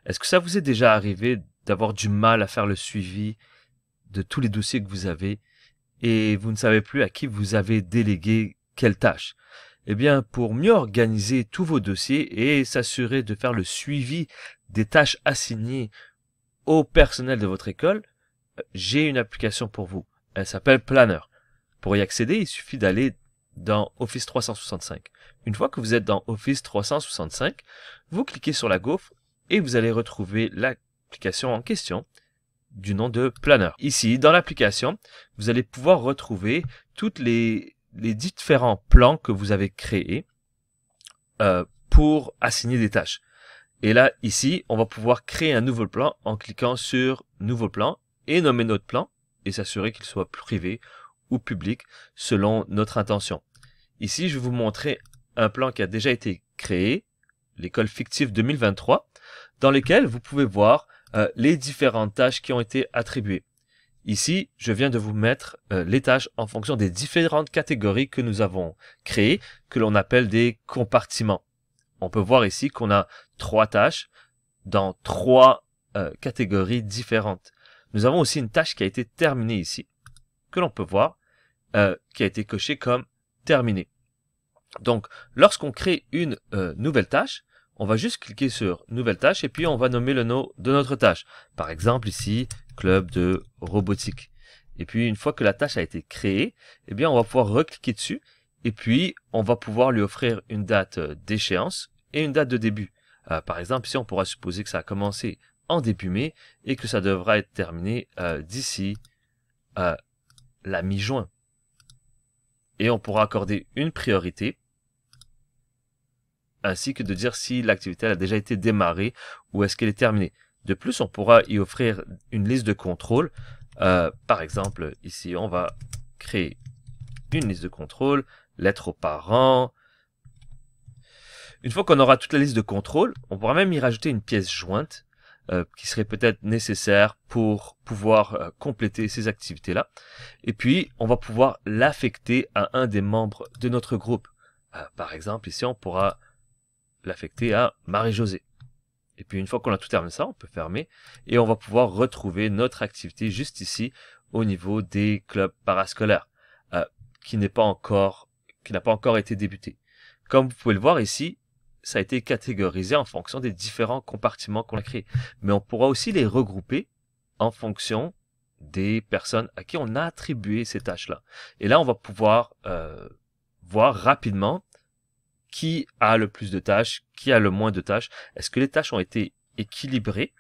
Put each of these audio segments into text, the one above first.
Est-ce que ça vous est déjà arrivé d'avoir du mal à faire le suivi de tous les dossiers que vous avez et vous ne savez plus à qui vous avez délégué quelle tâche? Eh bien, pour mieux organiser tous vos dossiers et s'assurer de faire le suivi des tâches assignées au personnel de votre école, j'ai une application pour vous. Elle s'appelle Planner. Pour y accéder, il suffit d'aller dans Office 365. Une fois que vous êtes dans Office 365, vous cliquez sur la gaufre et vous allez retrouver l'application en question du nom de Planner. Ici, dans l'application, vous allez pouvoir retrouver toutes les différents plans que vous avez créés pour assigner des tâches. Et là, ici, on va pouvoir créer un nouveau plan en cliquant sur Nouveau plan et nommer notre plan et s'assurer qu'il soit privé ou public selon notre intention. Ici, je vais vous montrer un plan qui a déjà été créé, l'école fictive 2023, dans lequel vous pouvez voir les différentes tâches qui ont été attribuées. Ici, je viens de vous mettre les tâches en fonction des différentes catégories que nous avons créées, que l'on appelle des compartiments. On peut voir ici qu'on a 3 tâches dans 3 catégories différentes. Nous avons aussi une tâche qui a été terminée ici, que l'on peut voir, qui a été cochée comme terminée. Donc, lorsqu'on crée une nouvelle tâche, on va juste cliquer sur Nouvelle tâche et puis on va nommer le nom de notre tâche. Par exemple ici, Club de robotique. Et puis une fois que la tâche a été créée, eh bien on va pouvoir recliquer dessus et puis on va pouvoir lui offrir une date d'échéance et une date de début. Par exemple ici on pourra supposer que ça a commencé en début mai et que ça devra être terminé d'ici la mi-juin. Et on pourra accorder une priorité ainsi que de dire si l'activité a déjà été démarrée ou est-ce qu'elle est terminée. De plus, on pourra y offrir une liste de contrôle. Par exemple, ici, on va créer une liste de contrôle, lettre aux parents. Une fois qu'on aura toute la liste de contrôle, on pourra même y rajouter une pièce jointe qui serait peut-être nécessaire pour pouvoir compléter ces activités-là. Et puis, on va pouvoir l'affecter à un des membres de notre groupe. Par exemple, ici, on pourra l'affecter à Marie-Josée. Et puis une fois qu'on a tout terminé ça, on peut fermer et on va pouvoir retrouver notre activité juste ici au niveau des clubs parascolaires qui n'a pas encore été débuté. Comme vous pouvez le voir ici, ça a été catégorisé en fonction des différents compartiments qu'on a créés. Mais on pourra aussi les regrouper en fonction des personnes à qui on a attribué ces tâches-là. Et là, on va pouvoir voir rapidement qui a le plus de tâches, qui a le moins de tâches, est-ce que les tâches ont été équilibrées,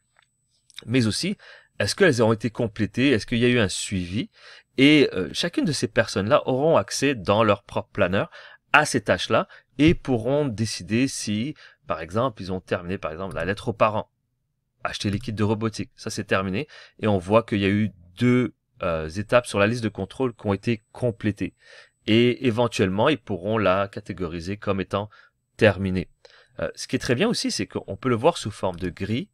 mais aussi, est-ce qu'elles ont été complétées, est-ce qu'il y a eu un suivi, et chacune de ces personnes-là auront accès dans leur propre planeur à ces tâches-là, et pourront décider si, par exemple, ils ont terminé, par exemple, la lettre aux parents, acheter les kits de robotique, ça c'est terminé, et on voit qu'il y a eu 2 étapes sur la liste de contrôle qui ont été complétées. Et éventuellement, ils pourront la catégoriser comme étant terminée. Ce qui est très bien aussi, c'est qu'on peut le voir sous forme de grille,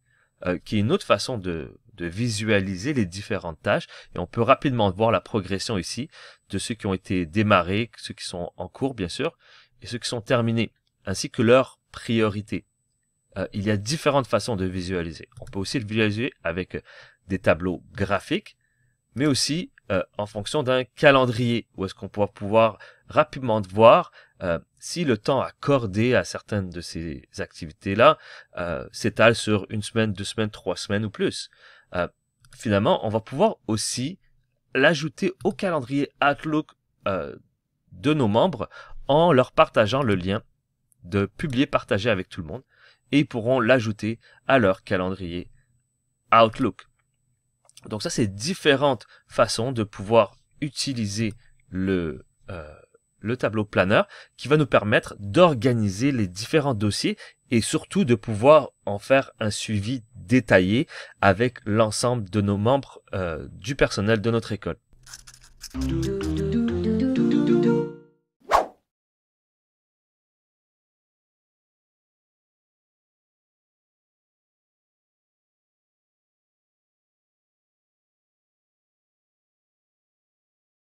qui est une autre façon de visualiser les différentes tâches. Et on peut rapidement voir la progression ici de ceux qui ont été démarrés, ceux qui sont en cours, bien sûr, et ceux qui sont terminés, ainsi que leur priorité. Il y a différentes façons de visualiser. On peut aussi le visualiser avec des tableaux graphiques, mais aussi en fonction d'un calendrier, où est-ce qu'on pourra pouvoir rapidement voir si le temps accordé à certaines de ces activités-là s'étale sur 1 semaine, 2 semaines, 3 semaines ou plus. Finalement, on va pouvoir aussi l'ajouter au calendrier Outlook de nos membres en leur partageant le lien de publier, partager avec tout le monde, et ils pourront l'ajouter à leur calendrier Outlook. Donc ça, c'est différentes façons de pouvoir utiliser le tableau planeur qui va nous permettre d'organiser les différents dossiers et surtout de pouvoir en faire un suivi détaillé avec l'ensemble de nos membres du personnel de notre école.